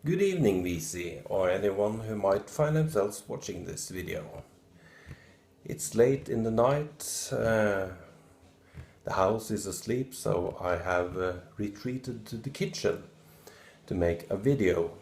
Good evening, VC, or anyone who might find themselves watching this video. It's late in the night, the house is asleep, so I have retreated to the kitchen to make a video.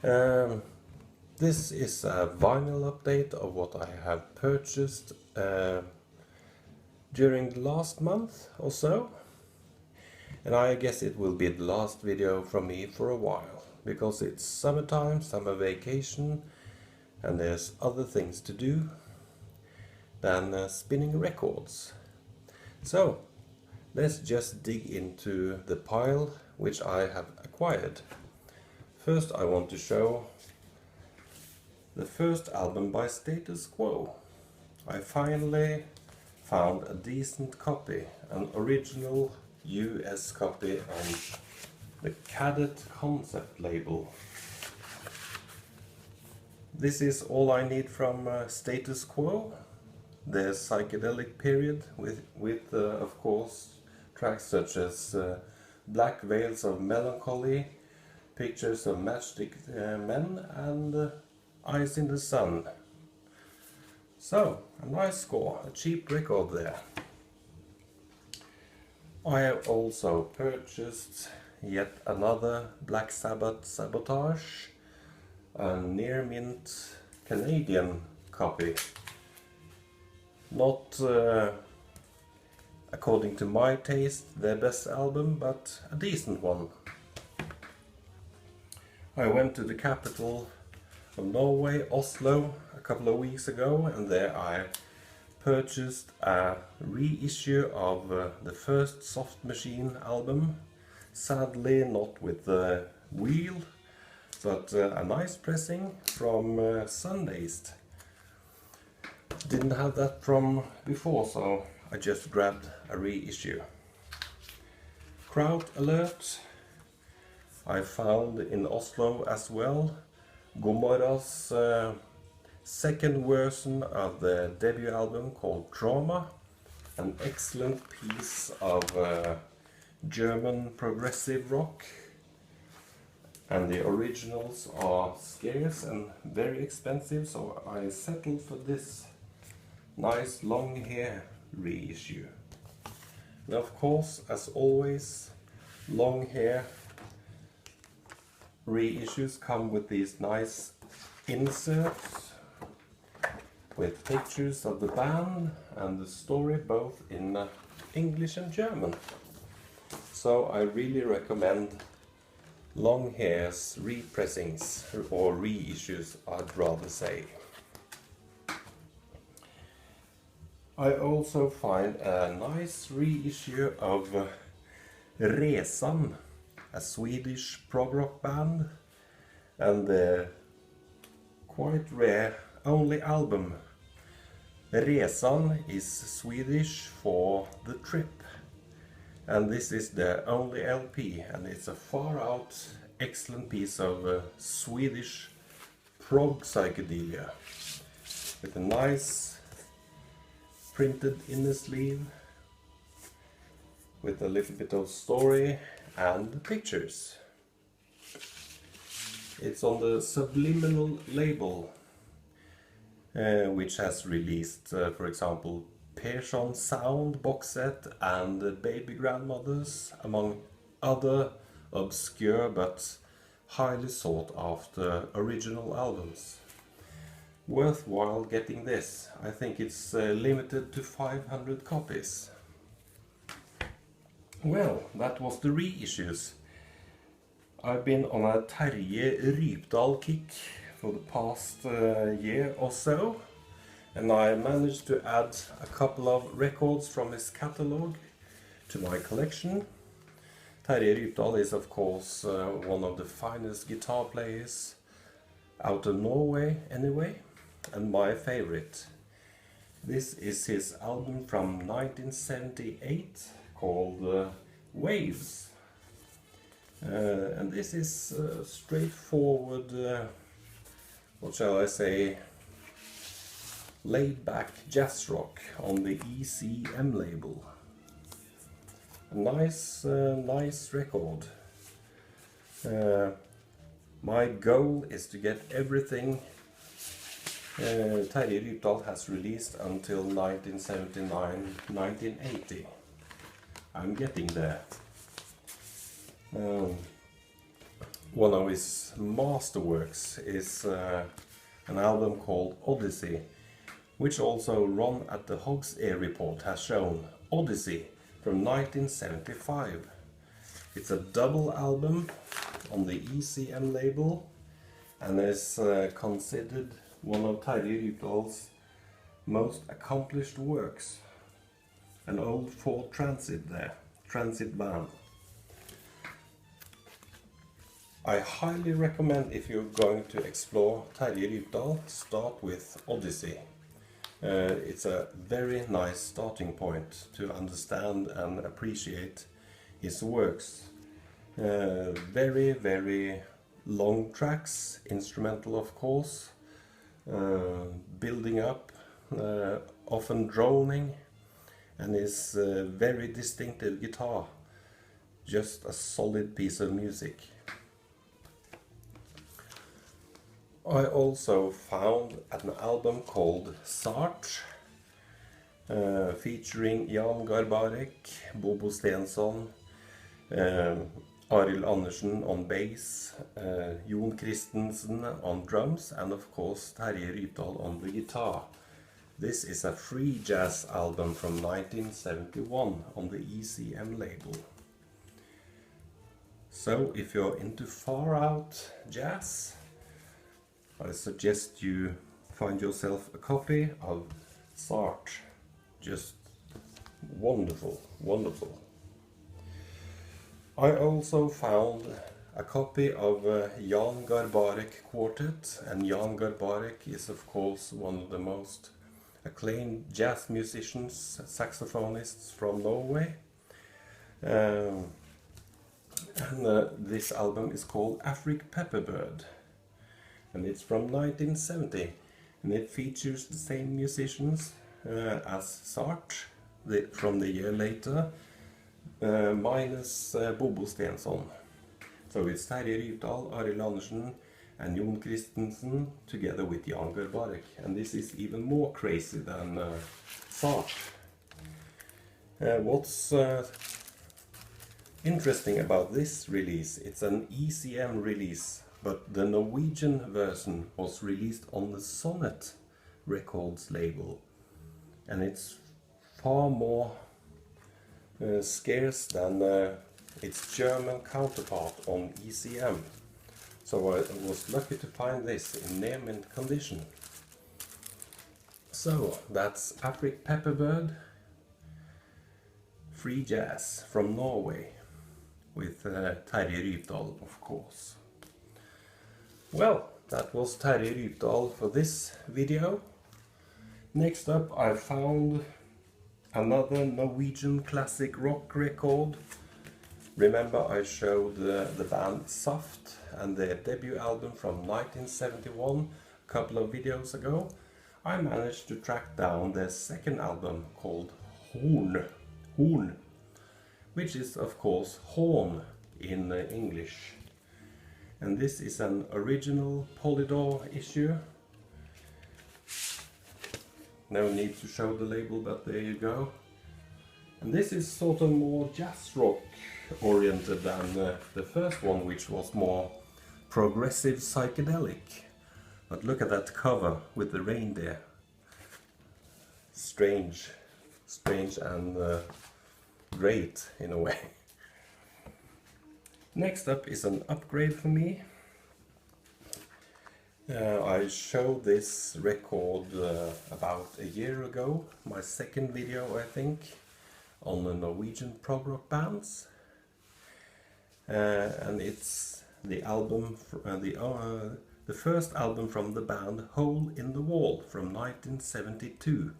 This is a vinyl update of what I have purchased during the last month or so. And I guess it will be the last video from me for a while, because it's summertime, summer vacation, and there's other things to do than spinning records. So, let's just dig into the pile which I have acquired. First I want to show the first album by Status Quo. I finally found a decent copy, an original US copy on the Cadet concept label. This is all I need from Status Quo. The psychedelic period with of course tracks such as Black Veils of Melancholy, Pictures of Matchstick Men, and Eyes in the Sun. So, a nice score, a cheap record there. I have also purchased yet another Black Sabbath Sabotage, a near mint Canadian copy. Not according to my taste their best album, but a decent one. I went to the capital of Norway, Oslo, a couple of weeks ago, and there I purchased a reissue of the first Soft Machine album. Sadly not with the wheel, but a nice pressing from Sundazed. Didn't have that from before, so I just grabbed a reissue. Kraut Alert I found in Oslo as well. Gomorra's second version of the debut album called Trauma, an excellent piece of German progressive rock, and the originals are scarce and very expensive, so I settled for this nice long hair reissue. And of course, as always, long hair reissues come with these nice inserts with pictures of the band and the story both in English and German. So I really recommend long hair's repressings, or reissues I'd rather say. I also find a nice reissue of Resan, a Swedish prog rock band, and the quite rare only album. Resan is Swedish for the trip, and this is their only LP, and it's a far out excellent piece of Swedish prog psychedelia with a nice printed inner sleeve with a little bit of story and pictures. It's on the Subliminal label, which has released, for example, Persson Sound box set and Baby Grandmothers, among other obscure but highly sought after original albums. Worthwhile getting this. I think it's limited to 500 copies. Well, that was the reissues. I've been on a Terje Rypdal kick for the past year or so, and I managed to add a couple of records from his catalogue to my collection. Terje Rypdal is of course one of the finest guitar players out of Norway anyway, and my favorite. This is his album from 1978 called Waves. And this is straightforward, what shall I say, laid back jazz rock on the ECM label. A nice record. My goal is to get everything Terje Rypdal has released until 1979-1980. I'm getting there. One of his masterworks is an album called Odyssey, which also Ron at the Hog's Ear Report has shown. Odyssey from 1975. It's a double album on the ECM label and is considered one of Terje Rypdal's most accomplished works. An old Ford Transit there, Transit van. I highly recommend, if you're going to explore Terje Rypdal, start with Odyssey. It's a very nice starting point to understand and appreciate his works. Very, very long tracks, instrumental of course, building up, often droning, and his very distinctive guitar. Just a solid piece of music. I also found an album called Sart, featuring Jan Garbarek, Bobo Stensson, Arild Andersen on bass, Jon Christensen on drums, and of course Terje Rypdal on the guitar. This is a free jazz album from 1971 on the ECM label. So if you're into far out jazz, I suggest you find yourself a copy of Sart. Just wonderful, wonderful. I also found a copy of Jan Garbarek Quartet, and Jan Garbarek is of course one of the most acclaimed jazz musicians, saxophonists from Norway. This album is called Afric Pepperbird. And it's from 1970, and it features the same musicians as Sart from the year later, minus Bobo Stensson. So it's Terje Rypdal, Arild Andersen and Jon Christensen together with Jan Garbarek, and this is even more crazy than Sart. What's interesting about this release, it's an ECM release, but the Norwegian version was released on the Sonnet Records label, and it's far more scarce than its German counterpart on ECM. So I was lucky to find this in near mint condition. So that's Afric Pepperbird, free jazz from Norway, with Terje Rypdal of course. Well, that was Terje Rypdal for this video. Next up I found another Norwegian classic rock record. Remember I showed the band Saft and their debut album from 1971 a couple of videos ago. I managed to track down their second album called Horn, which is of course horn in English. And this is an original Polydor issue. No need to show the label, but there you go. And this is sort of more jazz rock oriented than the first one, which was more progressive psychedelic. But look at that cover with the reindeer. Strange and great in a way. Next up is an upgrade for me. I showed this record about a year ago, my second video I think, on the Norwegian prog rock bands. And it's the album, the first album from the band Hole in the Wall from 1972.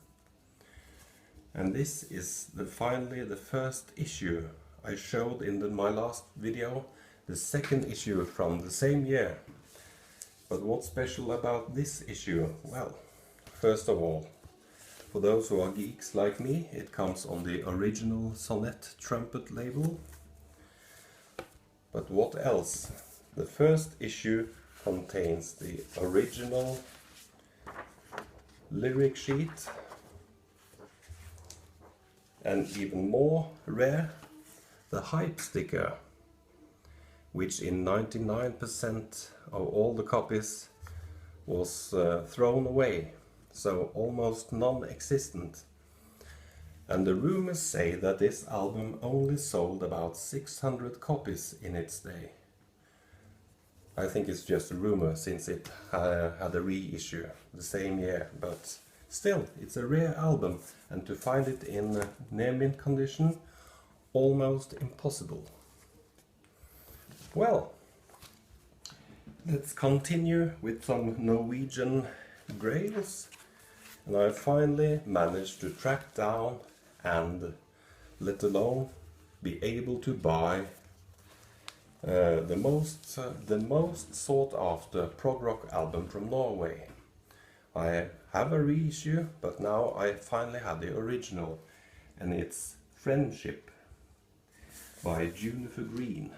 And this is finally the first issue. I showed in my last video the second issue from the same year. But what's special about this issue? Well, first of all, for those who are geeks like me, it comes on the original Sonnet trumpet label. But what else? The first issue contains the original lyric sheet, and even more rare, the hype sticker, which in 99% of all the copies was thrown away, so almost non-existent. And the rumors say that this album only sold about 600 copies in its day. I think it's just a rumor, since it had a reissue the same year, but still, it's a rare album, and to find it in near mint condition, almost impossible. Well, let's continue with some Norwegian grails, and I finally managed to track down and let alone be able to buy the most sought after prog rock album from Norway. I have a reissue, but now I finally have the original, and it's Friendship by Juniper Green.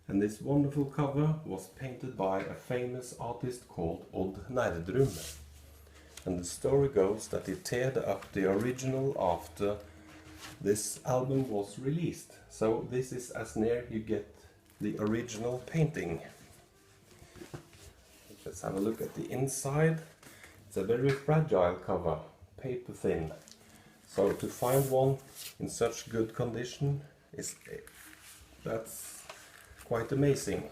And this wonderful cover was painted by a famous artist called Odd Nerdrum. And the story goes that he teared up the original after this album was released. So this is as near you get the original painting. Let's have a look at the inside. It's a very fragile cover, paper thin. So to find one in such good condition that's quite amazing.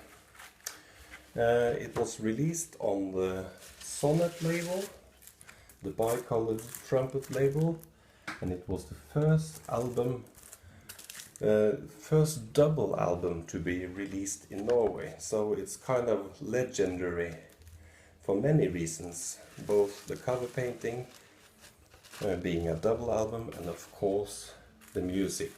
It was released on the Sonnet label, the bicolored trumpet label, and it was the first album, first double album to be released in Norway. So it's kind of legendary for many reasons, both the cover painting being a double album, and of course the music.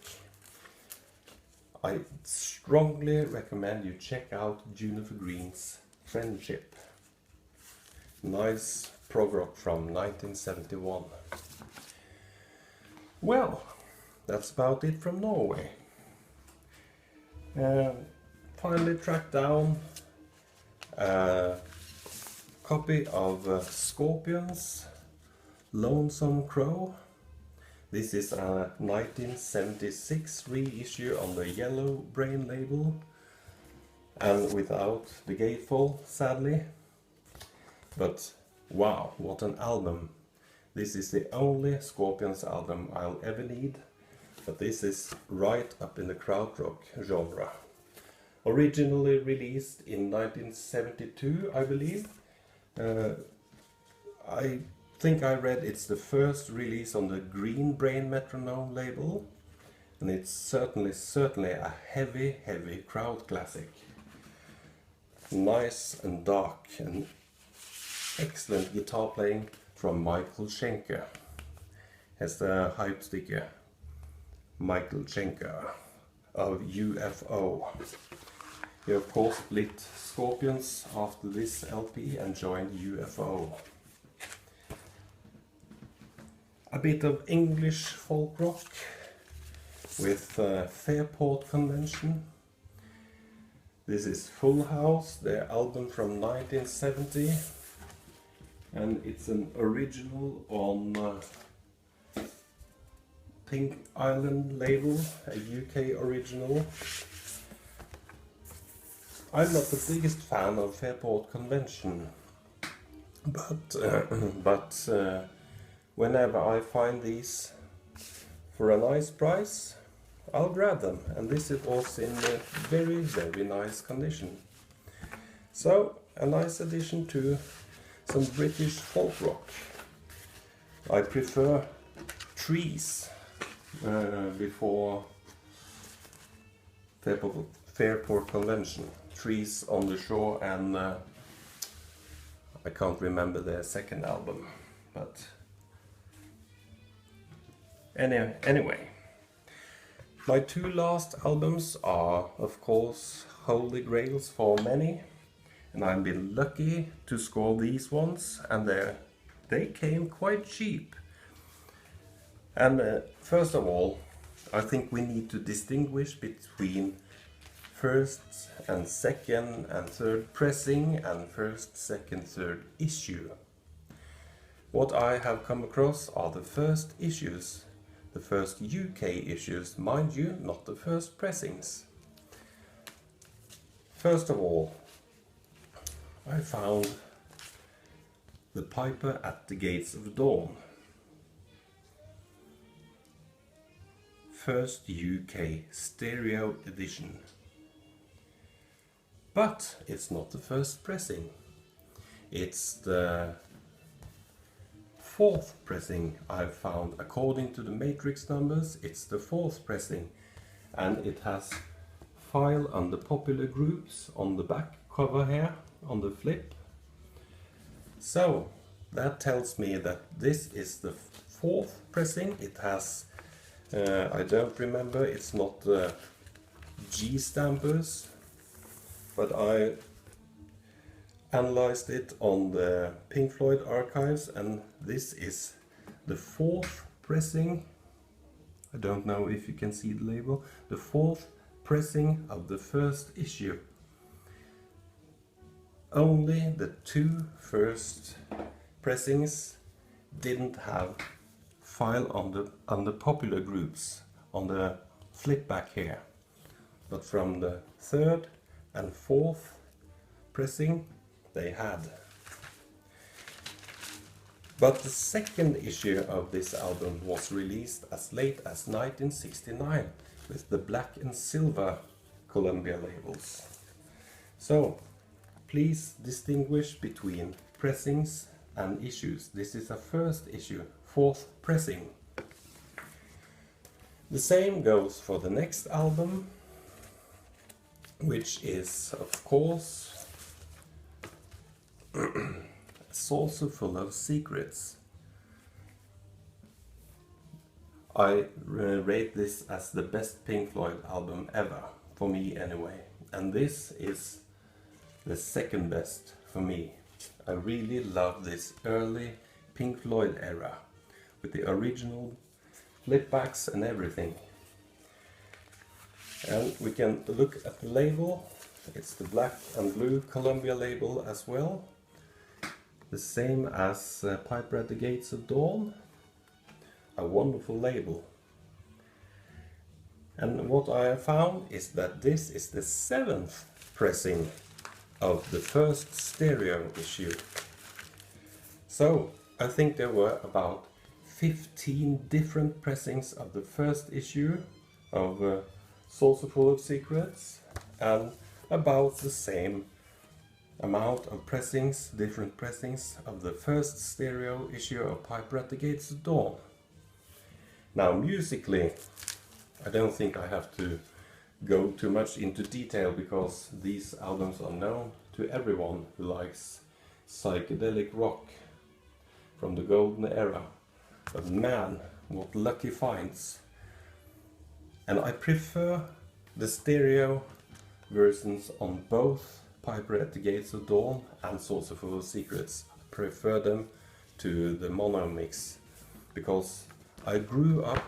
I strongly recommend you check out Juniper Green's Friendship. Nice prog rock from 1971. Well, that's about it from Norway. Finally tracked down a copy of Scorpions' Lonesome Crow. This is a 1976 reissue on the Yellow Brain label, and without the gatefold, sadly. But wow, what an album! This is the only Scorpions album I'll ever need, but this is right up in the Krautrock genre. Originally released in 1972, I believe. I think I read it's the first release on the Green Brain Metronome label, and it's certainly a heavy crowd classic. Nice and dark, and excellent guitar playing from Michael Schenker. Has the hype sticker, Michael Schenker of UFO. He of course split Scorpions after this LP and joined UFO. A bit of English folk rock with Fairport Convention. This is Full House, their album from 1970, and it's an original on Pink Island label, a UK original. I'm not the biggest fan of Fairport Convention, but whenever I find these for a nice price, I'll grab them, and this is also in a very nice condition. So, a nice addition to some British folk rock. I prefer Trees before Fairport Convention. Trees on the Shore, and I can't remember their second album, but anyway. My two last albums are, of course, holy grails for many, and I've been lucky to score these ones, and they came quite cheap. And first of all, I think we need to distinguish between first and second and third pressing and first, second, third issue. What I have come across are the first issues, the first UK issues, mind you, not the first pressings. First of all, I found The Piper at the Gates of Dawn. First UK stereo edition. But it's not the first pressing. It's the fourth pressing I've found. According to the matrix numbers, it's the fourth pressing, and it has file under popular groups on the back cover here on the flip. So that tells me that this is the fourth pressing. It has I don't remember, it's not the G stampers, but I analyzed it on the Pink Floyd archives, and this is the fourth pressing. I don't know if you can see the label. The fourth pressing of the first issue. Only the two first pressings didn't have file on the popular groups on the flip back here, but from the third and fourth pressing they had. But the second issue of this album was released as late as 1969 with the black and silver Columbia labels. So please distinguish between pressings and issues. This is a first issue, fourth pressing. The same goes for the next album, which is of course A Saucerful of Secrets. I rate this as the best Pink Floyd album ever, for me anyway, and this is the second best for me. I really love this early Pink Floyd era with the original flipbacks and everything. And we can look at the label. It's the black and blue Columbia label as well, the same as Piper at the Gates of Dawn. A wonderful label. And what I have found is that this is the seventh pressing of the first stereo issue. So I think there were about 15 different pressings of the first issue of Saucerful of Secrets, and about the same amount of pressings, different pressings of the first stereo issue of Piper at the Gates of Dawn. Now musically, I don't think I have to go too much into detail because these albums are known to everyone who likes psychedelic rock from the golden era. But man, what lucky finds! And I prefer the stereo versions on both Piper at the Gates of Dawn and Saucerful of Secrets. I prefer them to the mono mix because I grew up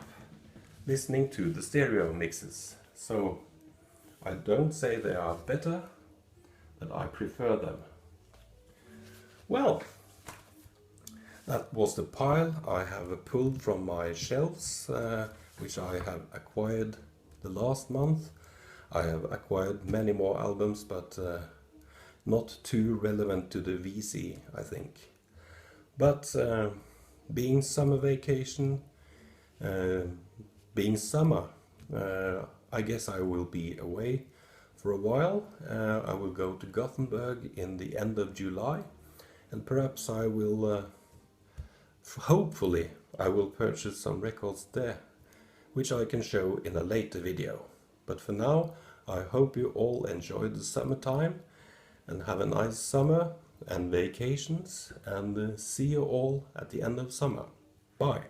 listening to the stereo mixes. So I don't say they are better, but I prefer them. Well, that was the pile I have pulled from my shelves, which I have acquired the last month. I have acquired many more albums, but not too relevant to the VC, I think. But being summer vacation, being summer, I guess I will be away for a while. I will go to Gothenburg in the end of July, and perhaps I will, hopefully, I will purchase some records there, which I can show in a later video. But for now, I hope you all enjoyed the summertime and have a nice summer and vacations, and see you all at the end of summer. Bye!